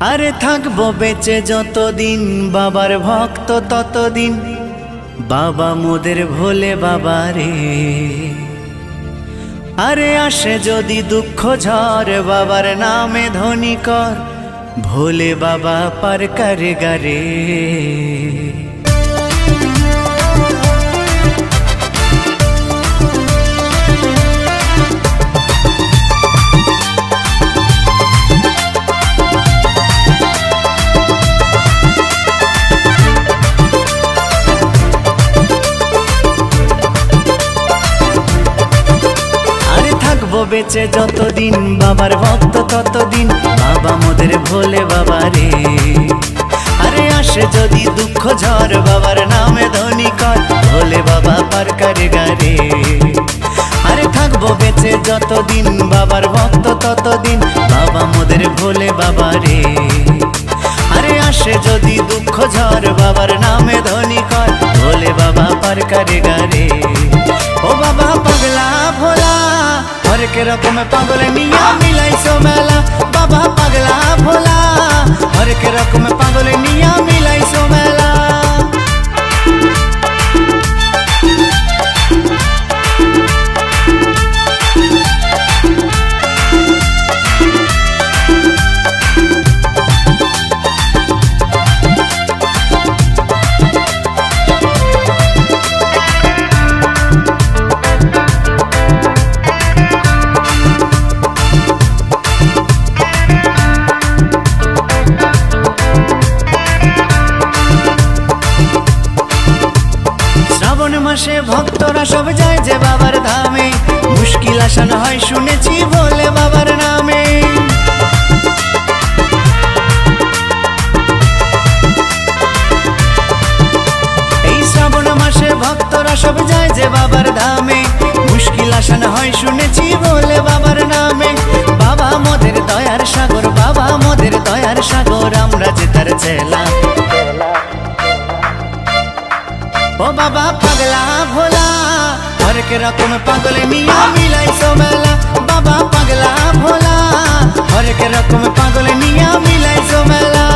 আরে থাকবো বেঁচে যতদিন বাবার ভক্ত ততদিন, বাবা মোদের ভোলে বাবা রে। আরে আসে যদি দুঃখ ঝড় বাবার নামে ধ্বনি কর, ভোলে বাবা পার করে গারে। বেঁচে যতদিন বাবার ভক্ত ততদিন, বাবা মোদের ভোলে বাবা রে। আরে আসে যদি দুঃখ ঝড় বাবার নামে ধ্বনি কর, ভোলে বাবা পার করে গারে। আরে থাকবো বেঁচে যতদিন বাবার ভক্ত ততদিন, বাবা মোদের ভোলে বাবা রে। আরে আসে যদি দুঃখ ঝড় বাবার নামে ধ্বনি কর, ভোলে বাবা পার করে গারে। ও বাবা পাগলা ভোলা হরেক রকম পাগল নিয়া মিলাইছো মেলা, বাবা পাগলা ভোলা হরেক রকম পাগল নিয়া মিলাইছো মেলা। মাসে ভক্তরা সব যায় যে বাবার ধামে, মুশকিল আসান হয় শুনেছি ভোলে বাবার নামে। এই শ্রাবণ মাসে ভক্তরা সব যায় যে বাবার ধামে, মুশকিল আসান হয় শুনেছি ভোলে বাবার নামে। বাবা মোদের দয়ার সাগর, বাবা মোদের দয়ার সাগর, আমরা যে তার চেলা। ও বাবা পাগলা ভোলা হরেক রকম পাগল নিয়া মিলাইছো মেলা, বাবা পাগলা ভোলা হরেক রকম পাগল নিয়া মিলাইছো মেলা।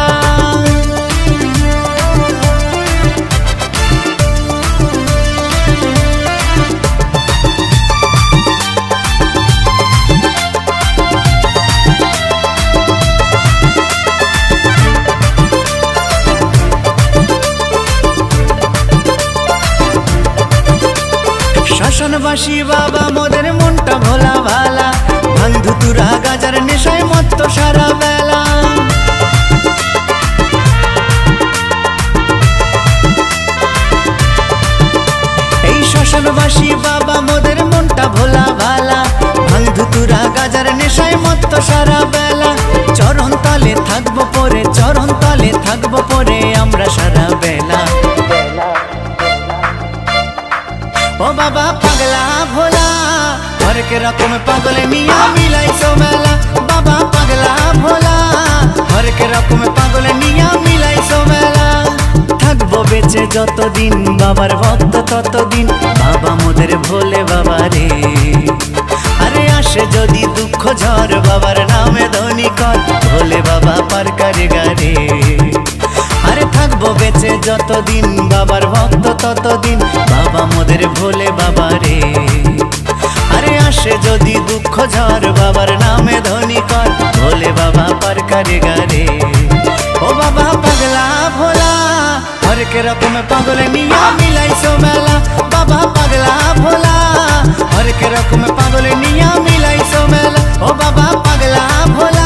শ্মশানবাসী বাবা মোদের মনটা ভোলা ভালা, ভাঙ ধুতুরা গাজার নেশায় মত্ত সারা বেলা। এই শ্মশানবাসী বাবা মোদের মনটা ভোলা ভালা, ভাঙ ধুতুরা গাজার নেশায় মত্ত সারা বেলা। চরণ তলে থাকবো পরে, চরণ তলে থাকবো পরে আমরা সারা বেলা। ও বাবা পাগলা ভোলা হরেক রকম পাগল নিয়া মিলাইছো মেলা, বাবা পাগলা ভোলা হরেক রকম পাগল নিয়া মিলাইছো মেলা। থাকবো বেঁচে যতদিন বাবার ভক্ত ততদিন, বাবা মোদের ভোলে বাবা রে। আরে আসে যদি দুঃখ ঝড় বাবার নামে ধ্বনি কর, ভোলে বাবা পার করে গারে। আরে থাকবো বেঁচে যতদিন বাবার ভক্ত ততদিন, বাবা মোদের ভোলে বাবা রে। আরে আসে যদি দুঃখ ঝড় বাবার নামে ধ্বনি কর, ভোলে বাবা পার করে গারে। ও বাবা পাগলা ভোলা হরেক রকম পাগল নিয়া মিলাইছো মেলা, বাবা পাগলা ভোলা হরেক রকম পাগল নিয়া মিলাইছো মেলা। ও বাবা পাগলা ভোলা